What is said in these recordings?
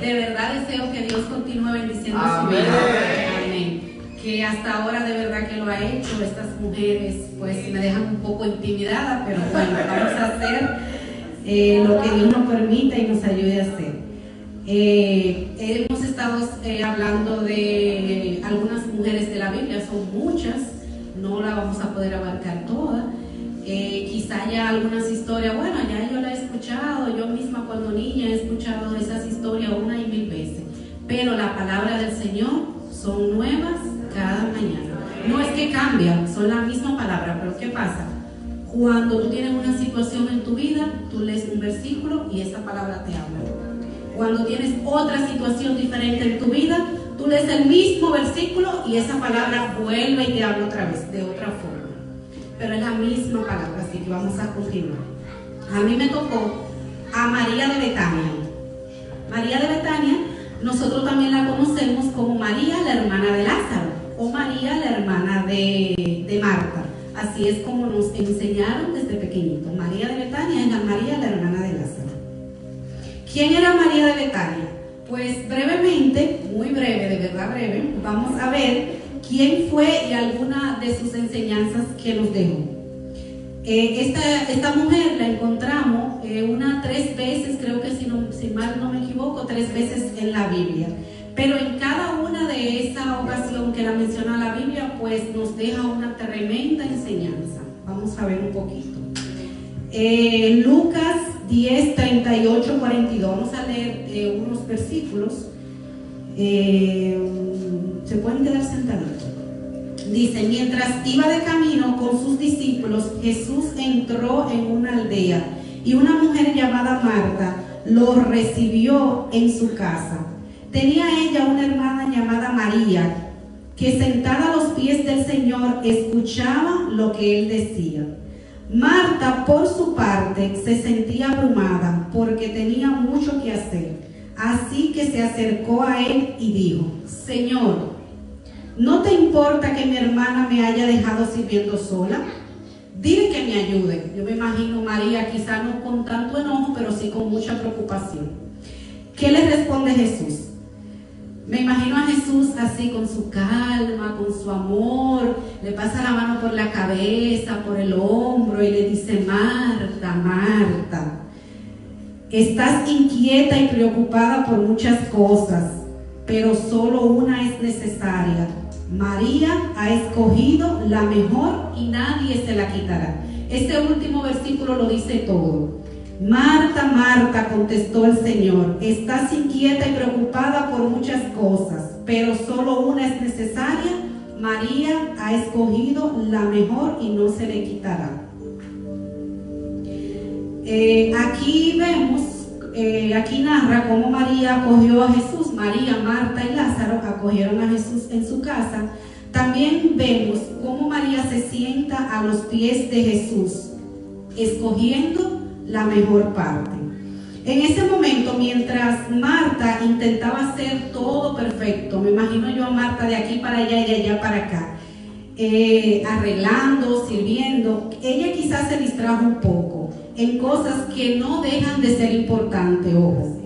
De verdad deseo que Dios continúe bendiciendo su vida. Amén. Que hasta ahora de verdad que lo ha hecho. Estas mujeres pues me dejan un poco intimidada, pero bueno, vamos a hacer lo que Dios nos permita y nos ayude a hacer. Hemos estado hablando de algunas mujeres de la Biblia, son muchas, no la vamos a poder abarcar toda. Quizá ya algunas historias, bueno, ya yo la he escuchado, yo misma cuando niña he escuchado esas historias 1 y 1000 veces, pero la palabra del Señor son nuevas cada mañana. No es que cambian, son la misma palabra, pero ¿qué pasa? Cuando tú tienes una situación en tu vida, tú lees un versículo y esa palabra te habla. Cuando tienes otra situación diferente en tu vida, tú lees el mismo versículo y esa palabra vuelve y te habla otra vez, de otra forma. Pero es la misma palabra, así que vamos a continuar. A mí me tocó a María de Betania. María de Betania, nosotros también la conocemos como María, la hermana de Lázaro, o María, la hermana de Marta. Así es como nos enseñaron desde pequeñito. María de Betania es la María, la hermana de Lázaro. ¿Quién era María de Betania? Pues brevemente, muy breve, de verdad breve, vamos a ver quién fue y alguna de sus enseñanzas que nos dejó. Esta mujer la encontramos 3 veces, creo que si mal no me equivoco, 3 veces en la Biblia. Pero en cada una de esa ocasión que la menciona la Biblia, pues nos deja una tremenda enseñanza. Vamos a ver un poquito. Lucas 10, 38, 42. Vamos a leer unos versículos. Se pueden quedar sentaditos. Dice: mientras iba de camino con sus discípulos, Jesús entró en una aldea y una mujer llamada Marta lo recibió en su casa. Tenía ella una hermana llamada María, que sentada a los pies del Señor escuchaba lo que él decía. Marta, por su parte, se sentía abrumada porque tenía mucho que hacer. Así que se acercó a él y dijo: Señor, ¿no te importa que mi hermana me haya dejado sirviendo sola? Dile que me ayude. Yo me imagino María, quizá no con tanto enojo, pero sí con mucha preocupación. ¿Qué le responde Jesús? Me imagino a Jesús así con su calma, con su amor, le pasa la mano por la cabeza, por el hombro y le dice: Marta, Marta, estás inquieta y preocupada por muchas cosas, pero solo una es necesaria. María ha escogido la mejor y nadie se la quitará. Este último versículo lo dice todo. Marta, Marta, contestó el Señor, estás inquieta y preocupada por muchas cosas, pero solo una es necesaria. María ha escogido la mejor y no se le quitará. Aquí vemos, aquí narra cómo María acogió a Jesús. María, Marta y Lázaro acogieron a Jesús en su casa. También vemos cómo María se sienta a los pies de Jesús, escogiendo la mejor parte. En ese momento, mientras Marta intentaba hacer todo perfecto, me imagino yo a Marta de aquí para allá y de allá para acá, arreglando, sirviendo, ella quizás se distrajo un poco en cosas que no dejan de ser importantes, ojo,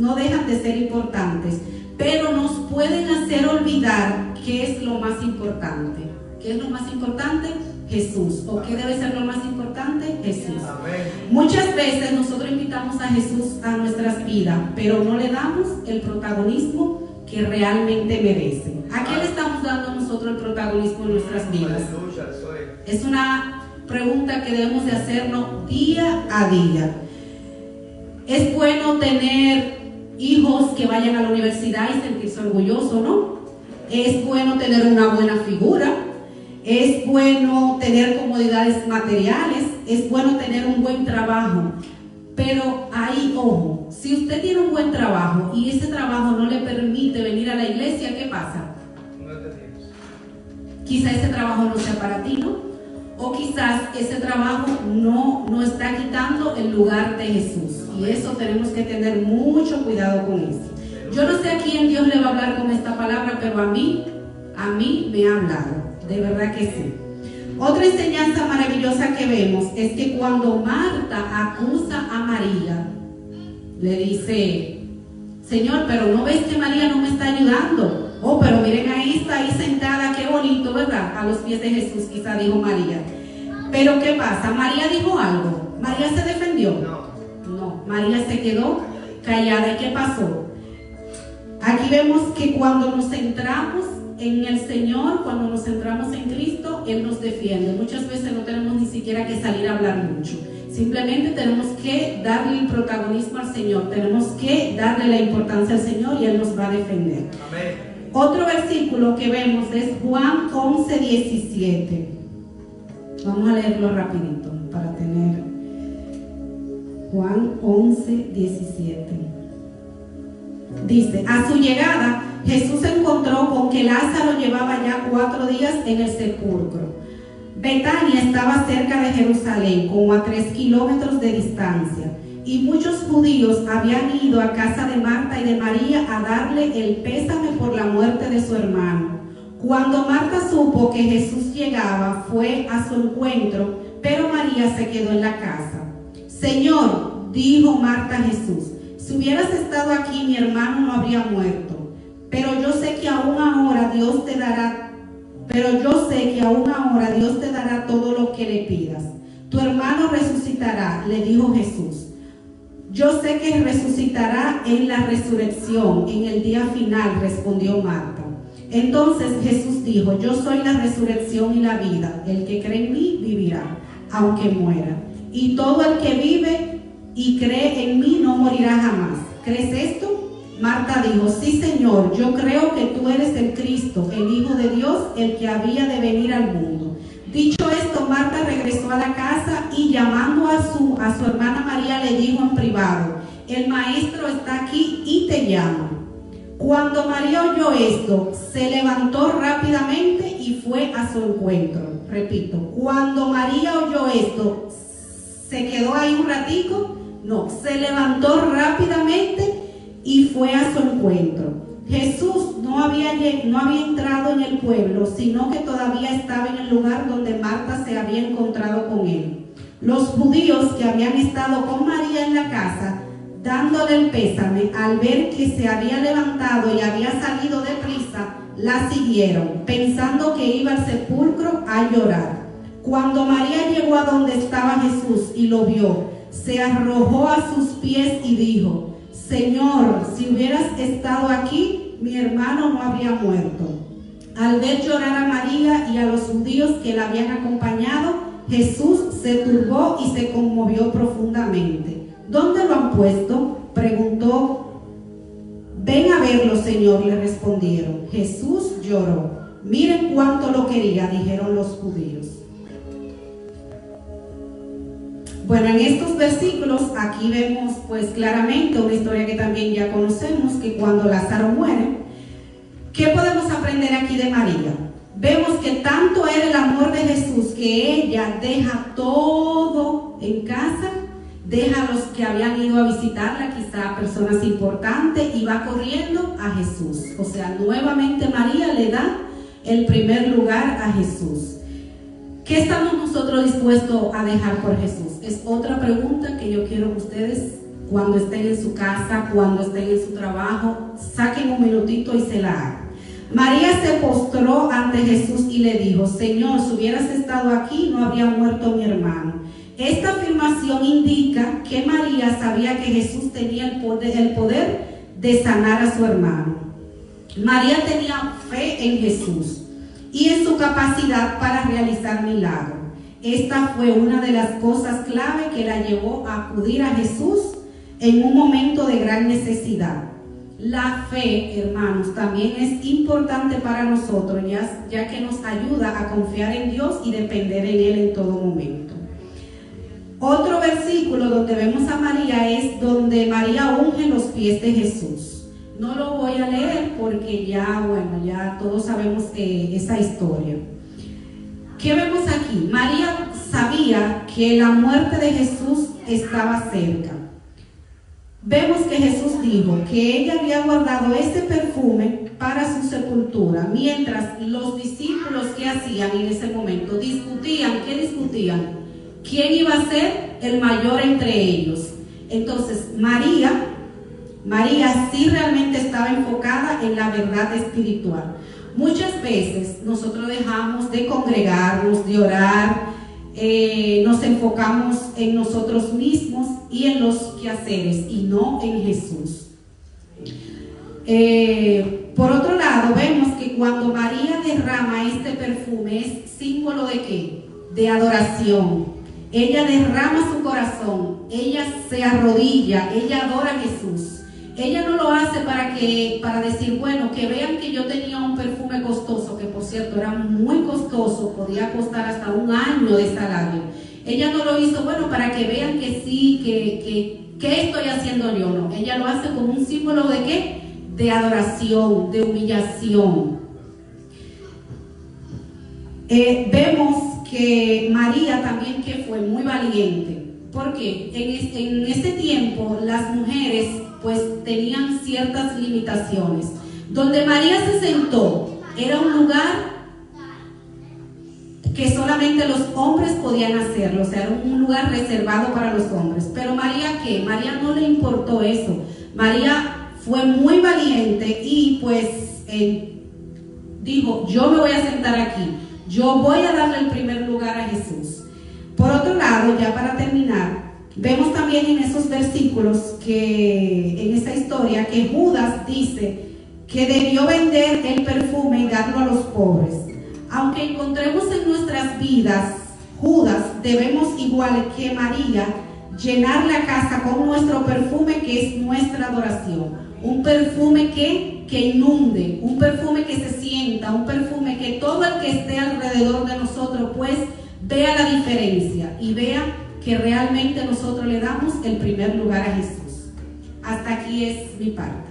no dejan de ser importantes, pero nos pueden hacer olvidar qué es lo más importante. ¿Qué es lo más importante? Jesús. ¿O qué debe ser lo más importante? Jesús. Amén. Muchas veces nosotros invitamos a Jesús a nuestras vidas, pero no le damos el protagonismo que realmente merece. ¿A qué le estamos dando nosotros el protagonismo en nuestras vidas? Es una pregunta que debemos de hacernos día a día. Es bueno tener hijos que vayan a la universidad y sentirse orgullosos, ¿no? Es bueno tener una buena figura. Es bueno tener comodidades materiales, es bueno tener un buen trabajo, pero ahí, ojo, si usted tiene un buen trabajo y ese trabajo no le permite venir a la iglesia, ¿qué pasa? Quizás ese trabajo no sea para ti, ¿no? O quizás ese trabajo no está quitando el lugar de Jesús, y eso tenemos que tener mucho cuidado con eso. Yo no sé a quién Dios le va a hablar con esta palabra, pero a mí me ha hablado. De verdad que sí. Otra enseñanza maravillosa que vemos es que cuando Marta acusa a María, le dice: Señor, pero ¿no ves que María no me está ayudando? Oh, pero miren, ahí está, ahí sentada, qué bonito, ¿verdad? A los pies de Jesús, quizá dijo María. Pero ¿qué pasa? ¿María dijo algo? ¿María se defendió? No, María se quedó callada. ¿Y qué pasó? Aquí vemos que cuando nos centramos en el Señor, cuando nos centramos en Cristo, Él nos defiende. Muchas veces no tenemos ni siquiera que salir a hablar mucho. Simplemente tenemos que darle el protagonismo al Señor. Tenemos que darle la importancia al Señor y Él nos va a defender. Amén. Otro versículo que vemos es Juan 11:17. Vamos a leerlo rapidito para tener Juan 11:17. Dice: a su llegada, Jesús se encontró con que Lázaro llevaba ya 4 días en el sepulcro. Betania estaba cerca de Jerusalén, como a 3 kilómetros de distancia, y muchos judíos habían ido a casa de Marta y de María a darle el pésame por la muerte de su hermano. Cuando Marta supo que Jesús llegaba, fue a su encuentro, pero María se quedó en la casa. Señor, dijo Marta a Jesús, si hubieras estado aquí, mi hermano no habría muerto. Pero yo sé que aún ahora Dios te dará todo lo que le pidas. Tu hermano resucitará, le dijo Jesús. Yo sé que resucitará en la resurrección, en el día final, respondió Marta. Entonces Jesús dijo: yo soy la resurrección y la vida. El que cree en mí vivirá, aunque muera. Y todo el que vive y cree en mí no morirá jamás. ¿Crees esto? Marta dijo: sí, Señor, yo creo que tú eres el Cristo, el Hijo de Dios, el que había de venir al mundo. Dicho esto, Marta regresó a la casa y llamando a su hermana María le dijo en privado: el maestro está aquí y te llama. Cuando María oyó esto, se levantó rápidamente y fue a su encuentro. Repito, cuando María oyó esto, ¿se quedó ahí un ratico? No, se levantó rápidamente y fue a su encuentro. Jesús no había entrado en el pueblo, sino que todavía estaba en el lugar donde Marta se había encontrado con él. Los judíos que habían estado con María en la casa, dándole el pésame, al ver que se había levantado y había salido deprisa, la siguieron, pensando que iba al sepulcro a llorar. Cuando María llegó a donde estaba Jesús y lo vio, se arrojó a sus pies y dijo: Señor, si hubieras estado aquí, mi hermano no habría muerto. Al ver llorar a María y a los judíos que la habían acompañado, Jesús se turbó y se conmovió profundamente. ¿Dónde lo han puesto?, preguntó. Ven a verlo, Señor, le respondieron. Jesús lloró. Miren cuánto lo quería, dijeron los judíos. Bueno, en estos versículos aquí vemos pues claramente una historia que también ya conocemos, que cuando Lázaro muere, ¿qué podemos aprender aquí de María? Vemos que tanto era el amor de Jesús que ella deja todo en casa, deja a los que habían ido a visitarla, quizá personas importantes, y va corriendo a Jesús. O sea, nuevamente María le da el primer lugar a Jesús. ¿Qué estamos nosotros dispuestos a dejar por Jesús? Es otra pregunta que yo quiero que ustedes, cuando estén en su casa, cuando estén en su trabajo, saquen un minutito y se la hagan. María se postró ante Jesús y le dijo: Señor, si hubieras estado aquí, no habría muerto mi hermano. Esta afirmación indica que María sabía que Jesús tenía el poder de sanar a su hermano. María tenía fe en Jesús y en su capacidad para realizar milagros. Esta fue una de las cosas clave que la llevó a acudir a Jesús en un momento de gran necesidad. La fe, hermanos, también es importante para nosotros, ya que nos ayuda a confiar en Dios y depender en Él en todo momento. Otro versículo donde vemos a María es donde María unge los pies de Jesús. No lo voy a leer porque ya todos sabemos esa historia. ¿Qué vemos aquí? María sabía que la muerte de Jesús estaba cerca. Vemos que Jesús dijo que ella había guardado ese perfume para su sepultura, mientras los discípulos, ¿qué hacían en ese momento? Discutían. ¿Qué discutían? ¿Quién iba a ser el mayor entre ellos? Entonces María María sí realmente estaba enfocada en la verdad espiritual. Muchas veces nosotros dejamos de congregarnos, de orar, nos enfocamos en nosotros mismos y en los quehaceres y no en Jesús. Por otro lado, vemos que cuando María derrama este perfume es símbolo de ¿qué? De adoración. Ella derrama su corazón, ella se arrodilla, ella adora a Jesús. Ella no lo hace para decir, bueno, que vean que yo tenía un perfume costoso, que por cierto era muy costoso, podía costar hasta 1 año de salario. Ella no lo hizo, bueno, para que vean que sí, que estoy haciendo yo, no. Ella lo hace como un símbolo de ¿qué? De adoración, de humillación. Vemos que María también que fue muy valiente, porque en ese tiempo las mujeres pues tenían ciertas limitaciones. Donde María se sentó era un lugar que solamente los hombres podían hacerlo, o sea, era un lugar reservado para los hombres. Pero María, ¿qué? María no le importó eso. María fue muy valiente y pues dijo, yo me voy a sentar aquí, yo voy a darle el primer lugar a Jesús. Por otro lado, ya para terminar, vemos también en esos versículos en esa historia que Judas dice que debió vender el perfume y darlo a los pobres. Aunque encontremos en nuestras vidas Judas, debemos igual que María llenar la casa con nuestro perfume, que es nuestra adoración. Un perfume que inunde, un perfume que se sienta, un perfume que todo el que esté alrededor de nosotros pues vea la diferencia y vea que realmente nosotros le damos el primer lugar a Jesús. Hasta aquí es mi parte.